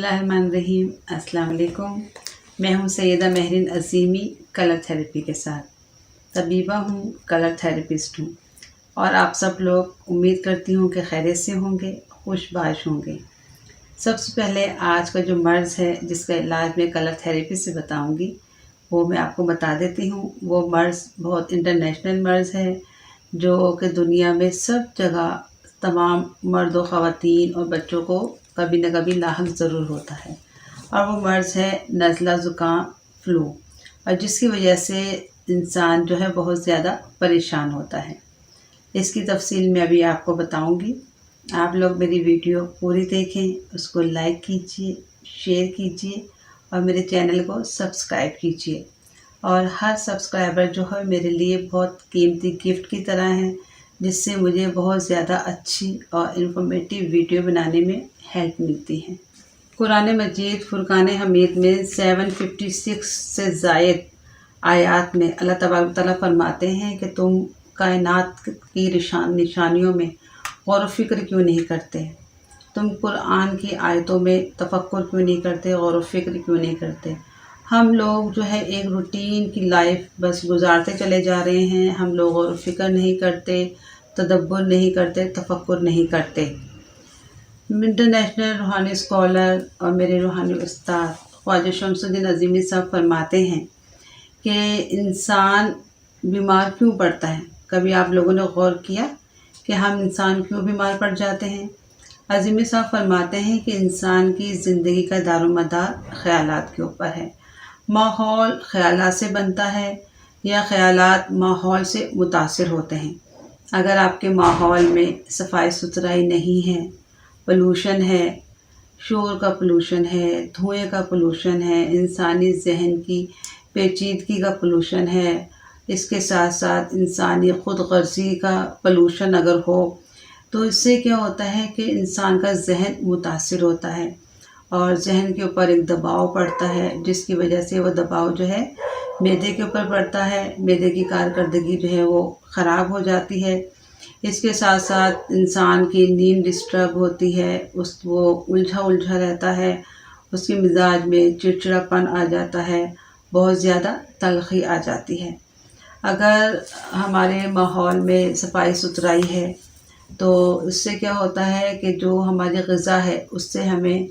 बिस्मिल्लाहिर्रहमानिर्रहीम। अस्सलाम वालेकुम। मैं हूं सैयदा महरीन अज़ीमी, कलर थेरेपी के साथ तबीबा हूं, कलर थेरेपिस्ट हूं और आप सब लोग उम्मीद करती हूं कि खैरियत से होंगे, खुशबाश होंगे। सबसे पहले आज का जो मर्ज़ है जिसका इलाज मैं कलर थेरेपी से बताऊंगी वो मैं आपको बता देती हूं। वो मर्ज़ बहुत इंटरनेशनल मर्ज़ है जो कि दुनिया में सब जगह तमाम मर्द व ख़वातीन और बच्चों को कभी न कभी लाहक ज़रूर होता है और वो मर्ज़ है नज़ला ज़ुकाम फ्लू, और जिसकी वजह से इंसान जो है बहुत ज़्यादा परेशान होता है। इसकी तफसील मैं अभी आपको बताऊंगी। आप लोग मेरी वीडियो पूरी देखें, उसको लाइक कीजिए, शेयर कीजिए और मेरे चैनल को सब्सक्राइब कीजिए। और हर सब्सक्राइबर जो है मेरे लिए बहुत कीमती गिफ्ट की तरह है, जिससे मुझे बहुत ज़्यादा अच्छी और इन्फॉर्मेटिव वीडियो बनाने में हेल्प मिलती है। कुरान मजीद फुरकान हमीद में 756 से ज़ायद आयात में अल्लाह तबारक तआला फरमाते हैं कि तुम कायनात की निशानियों में गौर व फिक्र क्यों नहीं करते, तुम कुरान की आयतों में तफक्कुर क्यों नहीं करते, गौर व फिक्र क्यों नहीं करते। हम लोग जो है एक रूटीन की लाइफ बस गुजारते चले जा रहे हैं। हम लोग गौर व फिक्र नहीं करते, तदब्बुर नहीं करते, तफक्कुर नहीं करते। इंटरनेशनल रूहानी स्कॉलर और मेरे रूहानी उस्ताद ख्वाजा शमसुद्दीन अज़ीमी साहब फरमाते हैं कि इंसान बीमार क्यों पड़ता है। कभी आप लोगों ने गौर किया कि हम इंसान क्यों बीमार पड़ जाते हैं? अज़ीमी साहब फरमाते हैं कि इंसान की ज़िंदगी का दारोमदार ख़यालात के ऊपर है। माहौल ख़यालात से बनता है या ख़यालात माहौल से मुतासिर होते हैं। अगर आपके माहौल में सफाई सुथराई नहीं है, पोल्यूशन है, शोर का पोल्यूशन है, धुएं का पोल्यूशन है, इंसानी जहन की पेचीदगी का पोल्यूशन है, इसके साथ साथ इंसानी ख़ुद गर्जी का पोल्यूशन अगर हो, तो इससे क्या होता है कि इंसान का जहन मुतासिर होता है और जहन के ऊपर एक दबाव पड़ता है, जिसकी वजह से वो दबाव जो है मैदे के ऊपर पड़ता है। मैदे की कारकर्दगी जो है वो ख़राब हो जाती है। इसके साथ साथ इंसान की नींद डिस्टर्ब होती है, वो उलझा रहता है, उसके मिजाज में चिड़चिड़ापन आ जाता है, बहुत ज़्यादा तलख़ी आ जाती है। अगर हमारे माहौल में सफाई सुथराई है तो इससे क्या होता है कि जो हमारी ग़िज़ा है उससे हमें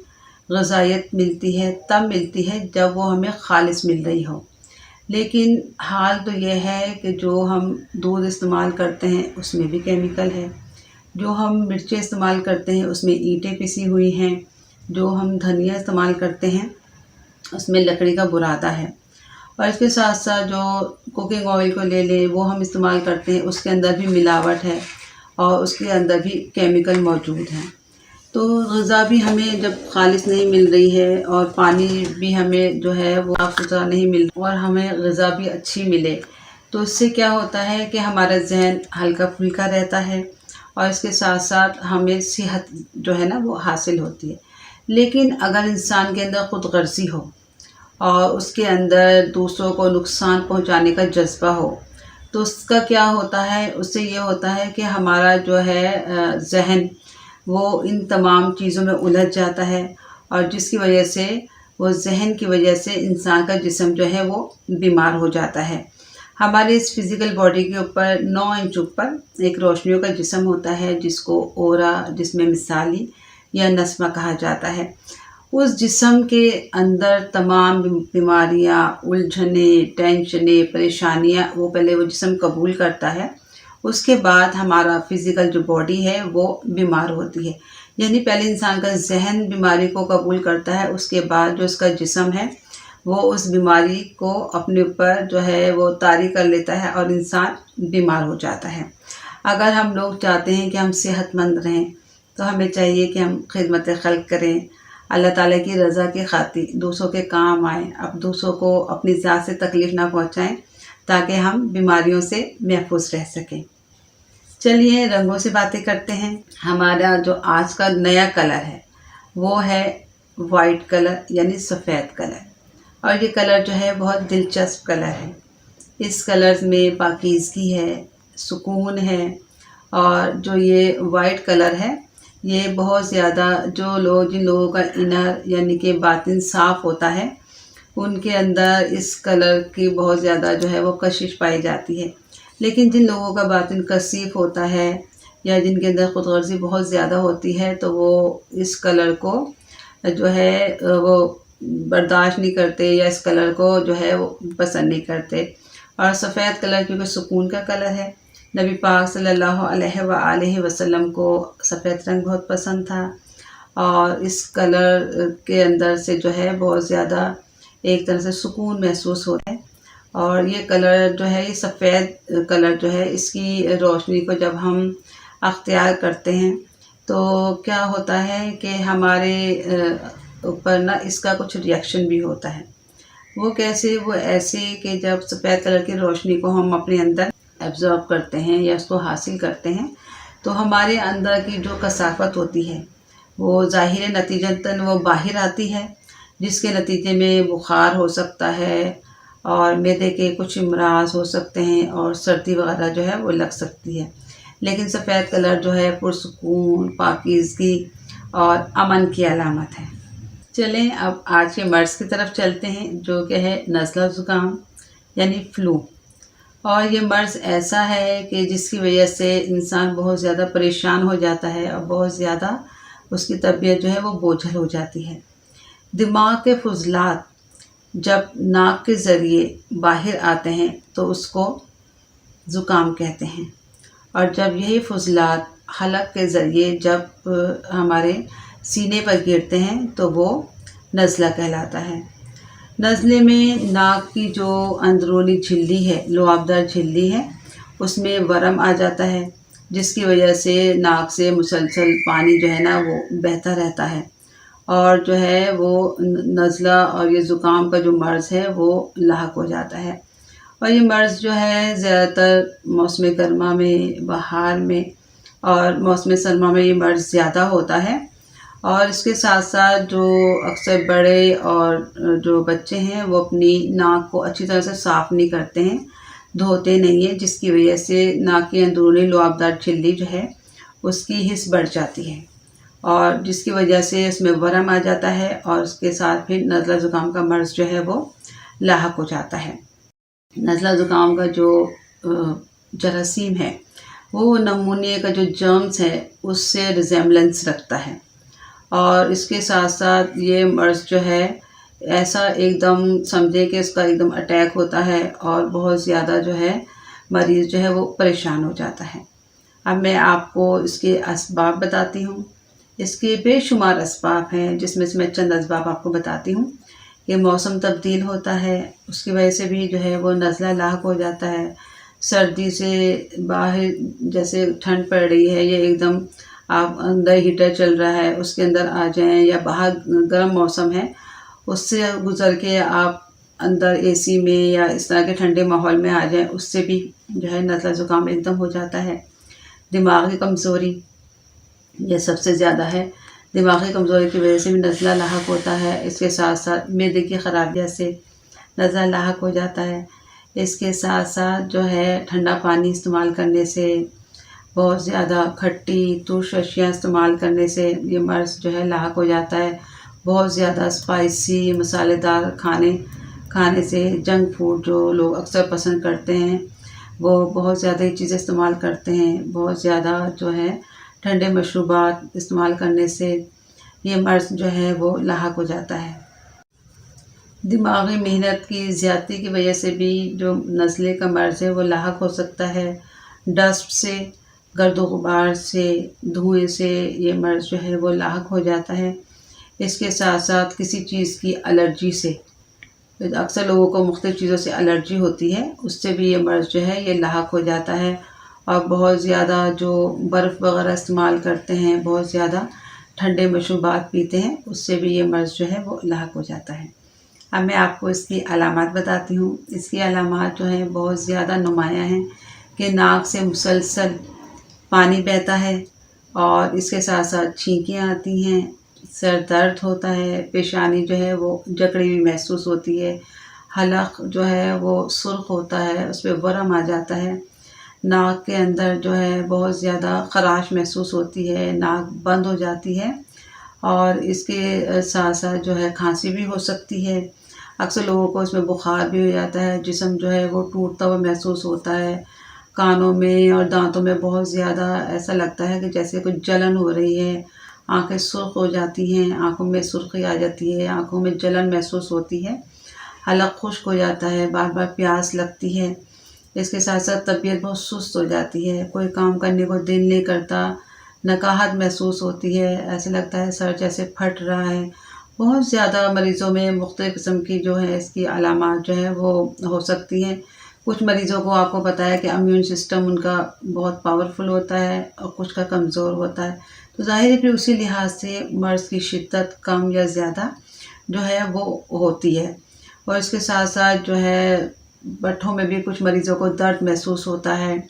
ग़िज़ायत मिलती है, तब मिलती है जब वो हमें ख़ालिस मिल रही हो। लेकिन हाल तो ये है कि जो हम दूध इस्तेमाल करते हैं उसमें भी केमिकल है, जो हम मिर्चें इस्तेमाल करते हैं उसमें ईंटें पिसी हुई हैं, जो हम धनिया इस्तेमाल करते हैं उसमें लकड़ी का बुरादा है, और इसके साथ साथ जो कुकिंग ऑयल को ले लें वो हम इस्तेमाल करते हैं, उसके अंदर भी मिलावट है और उसके अंदर भी केमिकल मौजूद हैं। तो ग़िज़ा भी हमें जब ख़ालिस नहीं मिल रही है और पानी भी हमें जो है वो साफ़ सुथरा नहीं मिल और हमें ग़िज़ा भी अच्छी मिले, तो इससे क्या होता है कि हमारा जहन हल्का फुल्का रहता है और इसके साथ साथ हमें सेहत जो है ना वो हासिल होती है। लेकिन अगर इंसान के अंदर ख़ुद गर्ज़ी हो और उसके अंदर दूसरों को नुकसान पहुंचाने का जज्बा हो, तो उसका क्या होता है, उससे ये होता है कि हमारा जो है जहन वो इन तमाम चीज़ों में उलझ जाता है और जिसकी वजह से वो जहन की वजह से इंसान का जिस्म जो है वो बीमार हो जाता है। हमारी इस फिज़िकल बॉडी के ऊपर 9 इंच ऊपर एक रोशनियों का जिस्म होता है जिसको ओरा, जिसमें मिसाली या नस्मा कहा जाता है। उस जिस्म के अंदर तमाम बीमारियाँ, उलझने, टेंशनें, परेशानियाँ वो पहले वो जिस्म कबूल करता है, उसके बाद हमारा फ़िज़िकल जो बॉडी है वो बीमार होती है। यानी पहले इंसान का जहन बीमारी को कबूल करता है, उसके बाद जो उसका जिस्म है वो उस बीमारी को अपने ऊपर जो है वो तारी कर लेता है और इंसान बीमार हो जाता है। अगर हम लोग चाहते हैं कि हम सेहतमंद रहें तो हमें चाहिए कि हम खिदमत खल्क़ करें, अल्लाह ताला की रज़ा की खातिर दूसरों के काम आएँ, अब दूसरों को अपनी ज़ात से तकलीफ़ ना पहुँचाएँ ताकि हम बीमारियों से महफूज रह सकें। चलिए रंगों से बातें करते हैं। हमारा जो आज का नया कलर है वो है वाइट कलर यानी सफ़ेद कलर, और ये कलर जो है बहुत दिलचस्प कलर है। इस कलर में पाकीज़गी है, सुकून है, और जो ये वाइट कलर है ये बहुत ज़्यादा जिन लोगों का इनर यानी कि बातिन साफ़ होता है, उनके अंदर इस कलर की बहुत ज़्यादा जो है वो कशिश पाई जाती है। लेकिन जिन लोगों का बातिन कसीफ होता है या जिनके अंदर खुदगर्ज़ी बहुत ज़्यादा होती है, तो वो इस कलर को जो है वो बर्दाश्त नहीं करते या इस कलर को जो है वो पसंद नहीं करते। और सफ़ेद कलर क्योंकि सुकून का कलर है, नबी पाक सल्लल्लाहु अलैहि वसल्लम को सफ़ेद रंग बहुत पसंद था और इस कलर के अंदर से जो है बहुत ज़्यादा एक तरह से सुकून महसूस होता है। और ये कलर जो है, ये सफ़ेद कलर जो है, इसकी रोशनी को जब हम अख्तियार करते हैं तो क्या होता है कि हमारे ऊपर ना इसका कुछ रिएक्शन भी होता है। वो कैसे? वो ऐसे कि जब सफ़ेद कलर की रोशनी को हम अपने अंदर एब्ज़ॉर्ब करते हैं या उसको हासिल करते हैं, तो हमारे अंदर की जो कसाफ़त होती है वो ज़ाहिर नतीजतन वो बाहर आती है, जिसके नतीजे में बुखार हो सकता है और मैदे के कुछ अमराज़ हो सकते हैं और सर्दी वग़ैरह जो है वो लग सकती है। लेकिन सफ़ेद कलर जो है पुरसुकून, पाकीज़गी और अमन की अलामत है। चलें अब आज के मर्ज़ की तरफ चलते हैं, जो कि है नज़ला ज़ुकाम यानी फ़्लू। और ये मर्ज़ ऐसा है कि जिसकी वजह से इंसान बहुत ज़्यादा परेशान हो जाता है और बहुत ज़्यादा उसकी तबीयत जो है वो बोझिल हो जाती है। दिमाग के फुज़लात जब नाक के ज़रिए बाहर आते हैं तो उसको ज़ुकाम कहते हैं, और जब यही फुज़लात हलक के ज़रिए जब हमारे सीने पर गिरते हैं तो वो नज़ला कहलाता है। नज़ले में नाक की जो अंदरूनी झिल्ली है, लुआबदार झिल्ली है, उसमें वरम आ जाता है, जिसकी वजह से नाक से मुसलसल पानी जो है ना वो बहता रहता है और जो है वो नज़ला और ये ज़ुकाम का जो मर्ज़ है वो लाहक हो जाता है। और ये मर्ज़ जो है ज़्यादातर मौसम गर्मा में, बहार में और मौसम सरमा में ये मर्ज़ ज़्यादा होता है। और इसके साथ साथ जो अक्सर बड़े और जो बच्चे हैं वो अपनी नाक को अच्छी तरह से साफ़ नहीं करते हैं, धोते नहीं हैं, जिसकी वजह से नाक की अंदरूनी लुआबदार झिल्ली जो है उसकी हिस्स बढ़ जाती है और जिसकी वजह से उसमें वरम आ जाता है और उसके साथ फिर नज़ला ज़ुकाम का मर्ज़ जो है वो लाहक हो जाता है। नज़ला ज़ुकाम का जो जरासीम है वो नमूने का जो जर्म्स है उससे रिज़ेम्बलेंस रखता है और इसके साथ साथ ये मर्ज़ जो है ऐसा एकदम समझे कि इसका एकदम अटैक होता है और बहुत ज़्यादा जो है मरीज़ जो है वो परेशान हो जाता है। अब मैं आपको इसके असबाब बताती हूँ। इसके बेशुमार असबाब हैं, जिसमें से मैं चंद असबाब आपको बताती हूँ कि मौसम तब्दील होता है, उसकी वजह से भी जो है वो नज़ला लाहक हो जाता है। सर्दी से बाहर जैसे ठंड पड़ रही है, ये एकदम आप अंदर हीटर चल रहा है उसके अंदर आ जाएं, या बाहर गर्म मौसम है उससे गुज़र के आप अंदर एसी में या इस तरह के ठंडे माहौल में आ जाएं, उससे भी जो है नज़ला ज़ुकाम एकदम हो जाता है। दिमागी कमज़ोरी ये सबसे ज़्यादा है। दिमागी कमज़ोरी की वजह से भी नज़ला लाहक होता है। इसके साथ साथ मैदे की ख़राबियत से नज़ला लाहक हो जाता है। इसके साथ साथ जो है ठंडा पानी इस्तेमाल करने से, बहुत ज़्यादा खट्टी तुर्श अशिया इस्तेमाल करने से ये मर्ज़ जो है लाहक हो जाता है। बहुत ज़्यादा स्पाइसी मसालेदार खाने से, जंक फूड जो लोग अक्सर पसंद करते हैं वो बहुत ज़्यादा ये चीज़ें इस्तेमाल करते हैं। बहुत ज़्यादा जो है ठंडे मशरूबात इस्तेमाल करने से ये मर्ज़ जो है वो लाहक हो जाता है। दिमागी मेहनत की ज़्यादती की वजह से भी जो नज़ले का मर्ज़ है वो लाहक हो सकता है। डस्ट से, गर्द-ओ-गुबार से, धुएँ से ये मर्ज़ जो है वो लाहक हो जाता है। इसके साथ साथ किसी चीज़ की एलर्जी से, अक्सर लोगों को मुख्तलिफ़ चीज़ों से एलर्जी होती है, उससे भी ये मर्ज़ जो है ये लाहक हो जाता है। और बहुत ज़्यादा जो बर्फ़ वग़ैरह इस्तेमाल करते हैं, बहुत ज़्यादा ठंडे मशरूबात पीते हैं, उससे भी ये मर्ज़ जो है वो लाहक हो जाता है। अब मैं आपको इसकी अलामात बताती हूँ। इसकी अलामात जो हैं बहुत ज़्यादा नुमायाँ हैं कि नाक से मुसलसल पानी बहता है और इसके साथ साथ छींकें आती हैं, सर दर्द होता है, पेशानी जो है वो जकड़ी हुई महसूस होती है, हलक जो है वो सुर्ख़ होता है, उस पे वरम आ जाता है, नाक के अंदर जो है बहुत ज़्यादा ख़राश महसूस होती है, नाक बंद हो जाती है और इसके साथ साथ जो है खांसी भी हो सकती है। अक्सर लोगों को इसमें बुखार भी हो जाता है, जिस्म जो है वो टूटता हुआ महसूस होता है। कानों में और दांतों में बहुत ज़्यादा ऐसा लगता है कि जैसे कुछ जलन हो रही है। आँखें सुर्ख हो जाती हैं, आँखों में सुर्खी आ जाती है, आँखों में जलन महसूस होती है, हलक खुश्क हो जाता है, बार-बार प्यास लगती है। इसके साथ-साथ तबीयत बहुत सुस्त हो जाती है, कोई काम करने को दिल नहीं करता, नकाहत महसूस होती है, ऐसा लगता है सर जैसे फट रहा है। बहुत ज़्यादा मरीज़ों में मुख्तलिफ़ किस्म की जो है इसकी अलामात जो है वो हो सकती हैं। कुछ मरीज़ों को आपको पता है कि इम्यून सिस्टम उनका बहुत पावरफुल होता है और कुछ का कमज़ोर होता है। तो ज़ाहिर है कि उसी लिहाज से मर्ज़ की शिद्दत कम या ज़्यादा जो है वो होती है। और इसके साथ-साथ जो है बट्ठों में भी कुछ मरीज़ों को दर्द महसूस होता है।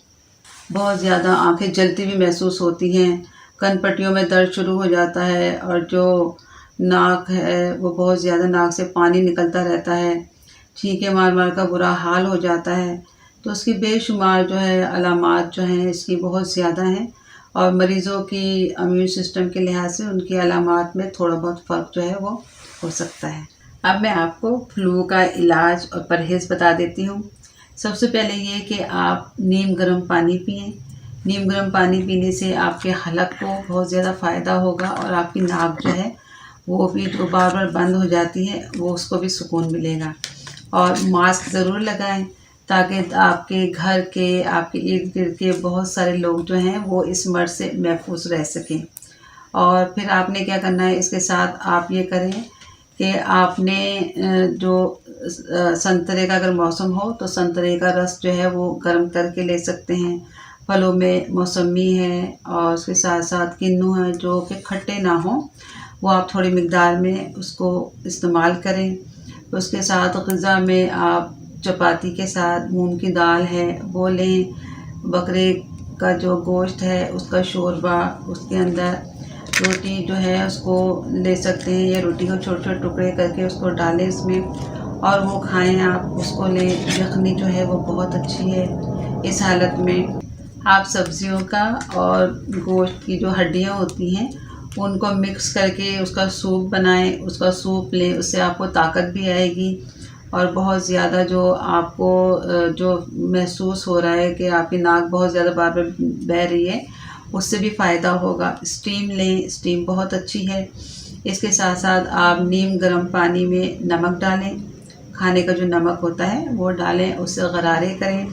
बहुत ज़्यादा आँखें जलती हुई महसूस होती हैं, कनपट्टियों में दर्द शुरू हो जाता है और जो नाक है वो बहुत ज़्यादा नाक से पानी निकलता रहता है, छींके मार-मार का बुरा हाल हो जाता है। तो उसकी बेशुमार जो है अलामात जो हैं इसकी बहुत ज़्यादा हैं और मरीज़ों की इम्यून सिस्टम के लिहाज से उनकी अलामात में थोड़ा बहुत फ़र्क जो है वो हो सकता है। अब मैं आपको फ्लू का इलाज और परहेज़ बता देती हूँ। सबसे पहले ये कि आप नीम गर्म पानी पिएँ। नीम गर्म पानी पीने से आपके हलक को बहुत ज़्यादा फ़ायदा होगा और आपकी नाक जो है वो भी जो बार-बार बंद हो जाती है वो उसको भी सुकून मिलेगा। और मास्क ज़रूर लगाएँ ताकि आपके घर के, आपके इर्द-गिर्द के बहुत सारे लोग जो हैं वो इस मर्ज़ से महफूज़ रह सकें। और फिर आपने क्या करना है, इसके साथ आप ये करें कि आपने संतरे का अगर मौसम हो तो संतरे का रस जो है वो गर्म करके ले सकते हैं। फलों में मौसमी है और उसके साथ-साथ किन्नू है जो कि खट्टे ना हों, वो आप थोड़ी मिक़दार में उसको इस्तेमाल करें। उसके साथ ग़िज़ा में आप चपाती के साथ मूँग की दाल है वो लें, बकरे का जो गोश्त है उसका शोरबा, उसके अंदर रोटी जो है उसको ले सकते हैं या रोटी को छोटे-छोटे टुकड़े करके उसको डालें इसमें और वो खाएँ आप, उसको लें। यख़नी जो है वो बहुत अच्छी है इस हालत में। आप सब्ज़ियों का और गोश्त की जो हड्डियाँ होती हैं उनको मिक्स करके उसका सूप बनाएँ, उसका सूप लें, उससे आपको ताकत भी आएगी और बहुत ज़्यादा जो आपको जो महसूस हो रहा है कि आपकी नाक बहुत ज़्यादा बार-बार बह रही है, उससे भी फ़ायदा होगा। स्टीम लें, स्टीम बहुत अच्छी है। इसके साथ-साथ आप नीम गर्म पानी में नमक डालें, खाने का जो नमक होता है वो डालें, उससे गरारे करें,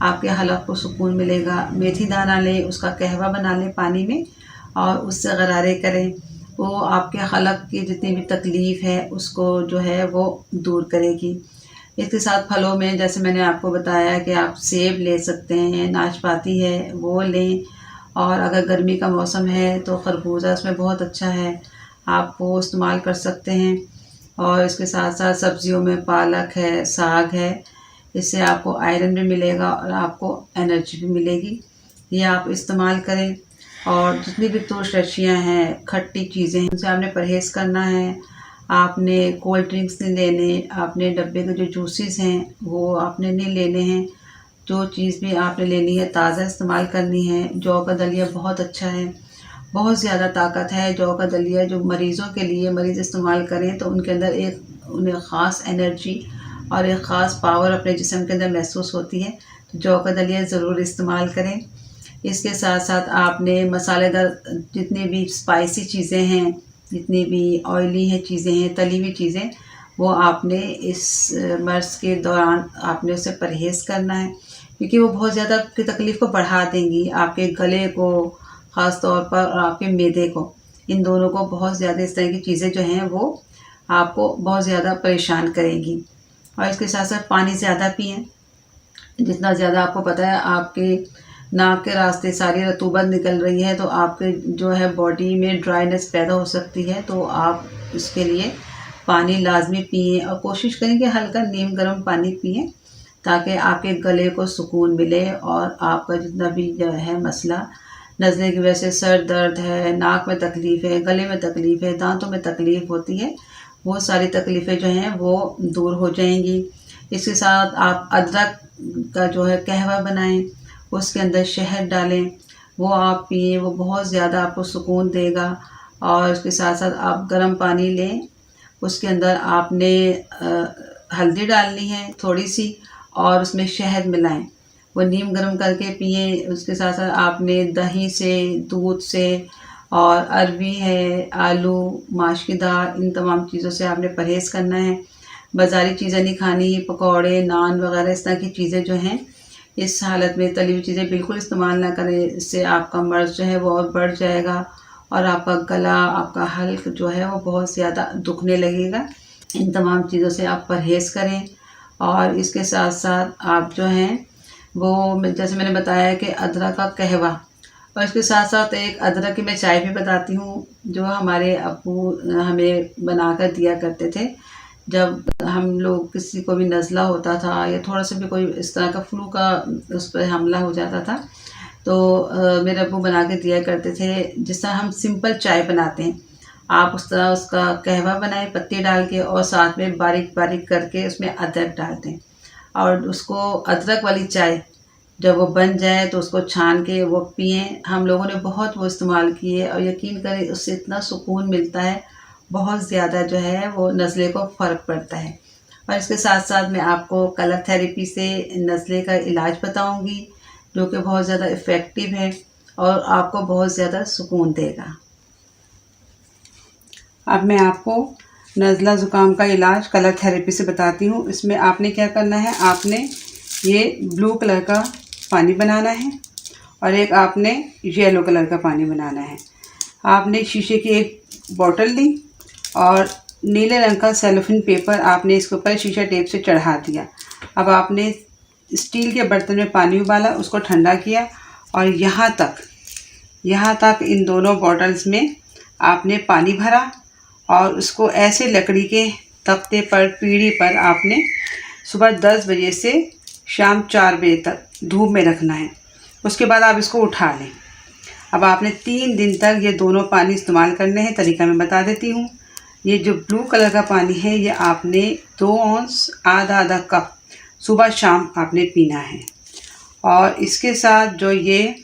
आपके हलक को सुकून मिलेगा। मेथी दाना लें, उसका कहवा बना लें पानी में और उससे गरारे करें। वो आपके हलक की जितनी भी तकलीफ़ है उसको जो है वो दूर करेगी। इसके साथ फलों में जैसे मैंने आपको बताया कि आप सेब ले सकते हैं, नाशपाती है वो लें और अगर गर्मी का मौसम है तो खरबूजा इसमें बहुत अच्छा है, आप वो इस्तेमाल कर सकते हैं। और इसके साथ-साथ सब्ज़ियों में पालक है, साग है, इससे आपको आयरन भी मिलेगा और आपको एनर्जी भी मिलेगी। ये आप इस्तेमाल करें और जितनी भी तुर्श-रशियाँ हैं, खट्टी चीज़ें हैं, उनसे आपने परहेज़ करना है। आपने कोल्ड ड्रिंक्स नहीं लेने, आपने डब्बे के जो जूसेस हैं वो आपने नहीं लेने हैं। जो चीज़ भी आपने लेनी है ताज़ा इस्तेमाल करनी है। जौ का दलिया बहुत अच्छा है, बहुत ज़्यादा ताकत है जौ का दलिया जो मरीज़ों के लिए मरीज़ इस्तेमाल करें तो उनके अंदर एक उन्हें ख़ास एनर्जी और एक ख़ास पावर अपने जिस्म के अंदर महसूस होती है। तो जौ का दलिया ज़रूर इस्तेमाल करें। इसके साथ-साथ आपने मसालेदार जितनी भी स्पाइसी चीज़ें हैं, जितनी भी ऑयली हैं चीज़ें हैं, तली हुई चीज़ें, वो आपने इस मर्ज़ के दौरान आपने उससे परहेज़ करना है क्योंकि वो बहुत ज़्यादा आपकी तकलीफ़ को बढ़ा देंगी, आपके गले को ख़ास तौर पर और आपके मैदे को। इन दोनों को बहुत ज़्यादा इस तरह की चीज़ें जो हैं वो आपको बहुत ज़्यादा परेशान करेंगी। और इसके साथ-साथ पानी ज़्यादा पिएँ। जितना ज़्यादा आपको पता है आपके नाक के रास्ते सारी रतूबत निकल रही है तो आपके जो है बॉडी में ड्राइनेस पैदा हो सकती है, तो आप इसके लिए पानी लाज़मी पिएँ और कोशिश करें कि हल्का नीम गर्म पानी पिएँ ताकि आपके गले को सुकून मिले और आपका जितना भी जो है मसला नज़ले की वजह से सर दर्द है, नाक में तकलीफ़ है, गले में तकलीफ़ है, दाँतों में तकलीफ़ होती है, वो सारी तकलीफ़ें जो हैं वो दूर हो जाएँगी। इसके साथ आप अदरक का जो है कहवा बनाएँ, उसके अंदर शहद डालें, वो आप पिएं, वो बहुत ज़्यादा आपको सुकून देगा। और उसके साथ साथ आप गर्म पानी लें, उसके अंदर आपने हल्दी डालनी है थोड़ी सी और उसमें शहद मिलाएं, वो नीम गर्म करके पिएं। उसके साथ साथ आपने दही से, दूध से और अरबी है, आलू, माश की दाल, इन तमाम चीज़ों से आपने परहेज़ करना है। बाज़ारी चीज़ें नहीं खानी, पकौड़े, नान वगैरह इस तरह की चीज़ें जो हैं इस हालत में तली हुई चीज़ें बिल्कुल इस्तेमाल ना करें। इससे आपका मर्ज़ जो है वो और बढ़ जाएगा और आपका गला, आपका हल्क जो है वो बहुत ज़्यादा दुखने लगेगा। इन तमाम चीज़ों से आप परहेज़ करें। और इसके साथ साथ आप जो हैं वो जैसे मैंने बताया कि अदरक का कहवा, और इसके साथ साथ एक अदरक की मैं चाय भी बताती हूँ जो हमारे अब्बू हमें बना कर दिया करते थे। जब हम लोग किसी को भी नज़ला होता था या थोड़ा सा भी कोई इस तरह का फ्लू का उस पर हमला हो जाता था तो मेरे अब्बू बना के दिया करते थे। जिस तरह हम सिंपल चाय बनाते हैं, आप उस तरह उसका कहवा बनाएं पत्ती डाल के और साथ में बारीक बारीक करके उसमें अदरक डाल दें और उसको अदरक वाली चाय जब वो बन जाए तो उसको छान के वो पिएं। हम लोगों ने बहुत वो इस्तेमाल किए और यकीन करें उससे इतना सुकून मिलता है, बहुत ज़्यादा जो है वो नज़ले को फ़र्क पड़ता है। और इसके साथ साथ मैं आपको कलर थेरेपी से नज़ले का इलाज बताऊंगी जो कि बहुत ज़्यादा इफ़ेक्टिव है और आपको बहुत ज़्यादा सुकून देगा। अब मैं आपको नज़ला ज़ुकाम का इलाज कलर थेरेपी से बताती हूँ। इसमें आपने क्या करना है, आपने ये ब्लू कलर का पानी बनाना है और एक आपने येलो कलर का पानी बनाना है। आपने शीशे की एक बोतल ली और नीले रंग का सेलोफेन पेपर आपने इसके ऊपर शीशा टेप से चढ़ा दिया। अब आपने स्टील के बर्तन में पानी उबाला, उसको ठंडा किया और यहाँ तक इन दोनों बॉटल्स में आपने पानी भरा और उसको ऐसे लकड़ी के तख्ते पर, पीढ़ी पर आपने सुबह 10 बजे से शाम 4 बजे तक धूप में रखना है। उसके बाद आप इसको उठा लें। अब आपने 3 दिन तक ये दोनों पानी इस्तेमाल करने हैं। तरीका मैं बता देती हूँ। ये जो ब्लू कलर का पानी है ये आपने 2 औंस आधा कप सुबह शाम आपने पीना है। और इसके साथ जो ये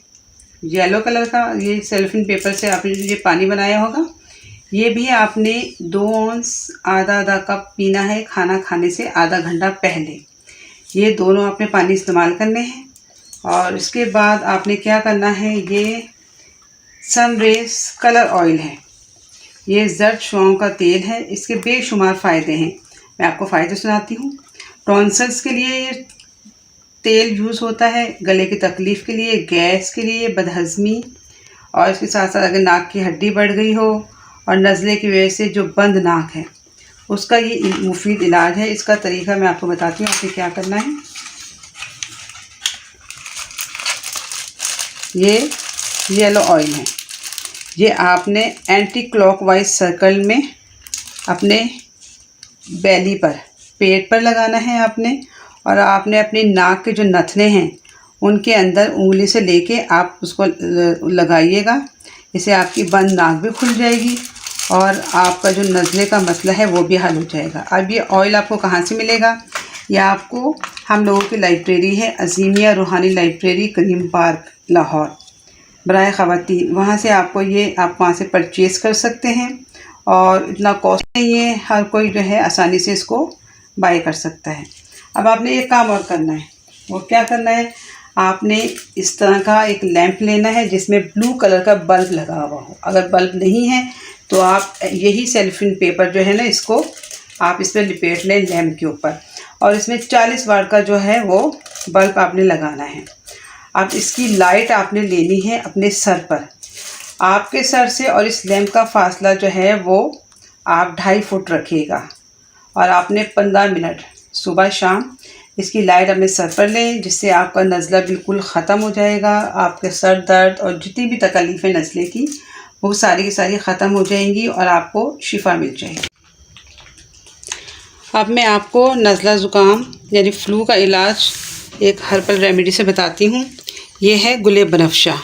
येलो कलर का ये सेलोफेन पेपर से आपने जो ये पानी बनाया होगा ये भी आपने 2 औंस आधा कप पीना है खाना खाने से आधा घंटा पहले। ये दोनों आपने पानी इस्तेमाल करने हैं। और इसके बाद आपने क्या करना है, ये सनरेज कलर ऑयल है, ये जर्द शुआओं का तेल है। इसके बेशुमार फ़ायदे हैं, मैं आपको फ़ायदे सुनाती हूँ। टॉन्सिल्स के लिए ये तेल यूज़ होता है, गले की तकलीफ़ के लिए, गैस के लिए, बदहज़मी, और इसके साथ साथ अगर नाक की हड्डी बढ़ गई हो और नज़ले की वजह से जो बंद नाक है उसका ये मुफीद इलाज है। इसका तरीका मैं आपको बताती हूँ। आपने क्या करना है, ये येलो ऑयल है, ये आपने एंटी क्लॉकवाइज सर्कल में अपने बेली पर, पेट पर लगाना है आपने। और आपने अपनी नाक के जो नथने हैं उनके अंदर उंगली से लेके आप उसको लगाइएगा। इससे आपकी बंद नाक भी खुल जाएगी और आपका जो नज़ले का मसला है वो भी हल हो जाएगा। अब ये ऑयल आपको कहाँ से मिलेगा, यह आपको हम लोगों की लाइब्रेरी है अज़ीमिया रूहानी लाइब्रेरी, करीम पार्क, लाहौर, बराए ख़वातीन, वहाँ से आपको ये आप वहाँ से परचेज़ कर सकते हैं और इतना कॉस्ट नहीं है, हर कोई जो है आसानी से इसको बाय कर सकता है। अब आपने एक काम और करना है, वो क्या करना है, आपने इस तरह का एक लैंप लेना है जिसमें ब्लू कलर का बल्ब लगा हुआ हो। अगर बल्ब नहीं है तो आप यही सेलोफेन पेपर जो है ना, इसको आप इस पर लिपेट लें लैंप के ऊपर और इसमें 40 वाट का जो है वो बल्ब आपने लगाना है। अब इसकी लाइट आपने लेनी है अपने सर पर। आपके सर से और इस लैंप का फासला जो है वो आप 2.5 फुट रखिएगा और आपने 15 मिनट सुबह शाम इसकी लाइट अपने सर पर लें, जिससे आपका नज़ला बिल्कुल ख़त्म हो जाएगा। आपके सर दर्द और जितनी भी तकलीफ़ें नज़ले की वो सारी की सारी ख़त्म हो जाएंगी और आपको शिफा मिल जाएगी। अब मैं आपको नज़ला ज़ुकाम यानी फ़्लू का इलाज एक हर्बल रेमेडी से बताती हूँ। ये है गुले बनफशा,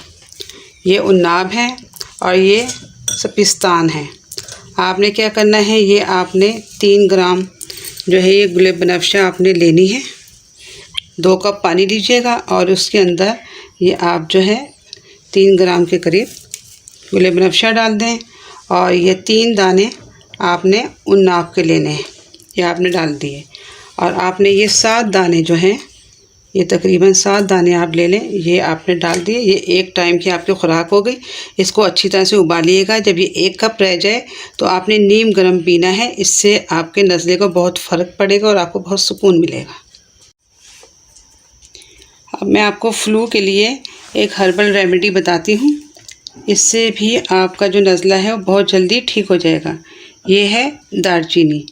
ये उन्नाब है और ये सपिस्तान है। आपने क्या करना है, ये आपने 3 ग्राम जो है ये गुले बनफशा आपने लेनी है। 2 कप पानी लीजिएगा और उसके अंदर ये आप जो है 3 ग्राम के करीब गुलेब नफशा डाल दें। और ये 3 दाने आपने उन नाप के लेने हैं, ये आपने डाल दिए। और आपने ये 7 दाने जो हैं, ये तकरीबन 7 दाने आप ले लें, ये आपने डाल दिए। ये एक टाइम की आपकी खुराक हो गई। इसको अच्छी तरह से उबालिएगा। जब ये 1 कप रह जाए तो आपने नीम गर्म पीना है। इससे आपके नज़ले को बहुत फ़र्क पड़ेगा और आपको बहुत सुकून मिलेगा। अब मैं आपको फ्लू के लिए एक हर्बल रेमेडी बताती हूँ। इससे भी आपका जो नज़ला है वो बहुत जल्दी ठीक हो जाएगा। ये है दालचीनी।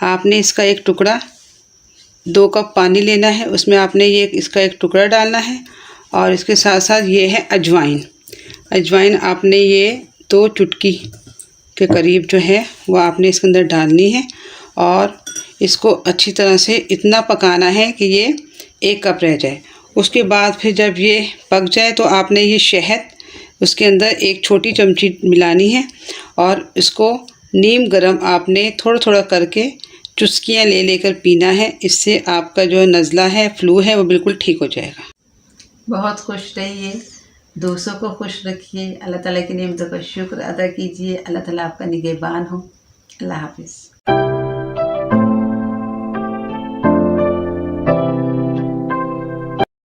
आपने इसका एक टुकड़ा 2 कप पानी लेना है, उसमें आपने ये इसका एक टुकड़ा डालना है। और इसके साथ साथ ये है अजवाइन। अजवाइन आपने ये 2 चुटकी के करीब जो है वो आपने इसके अंदर डालनी है। और इसको अच्छी तरह से इतना पकाना है कि ये 1 कप रह जाए। उसके बाद फिर जब ये पक जाए तो आपने ये शहद उसके अंदर 1 छोटी चमची मिलानी है। और इसको नीम गर्म आपने थोड़ा थोड़ा करके चुस्कियाँ ले लेकर पीना है। इससे आपका जो नज़ला है, फ्लू है, वो बिल्कुल ठीक हो जाएगा। बहुत खुश रहिए, दोस्तों को खुश रखिए, अल्लाह ताला की नेमतों का शुक्र अदा कीजिए। अल्लाह ताला आपका निगहबान हो। अल्लाह हाफ़िज़।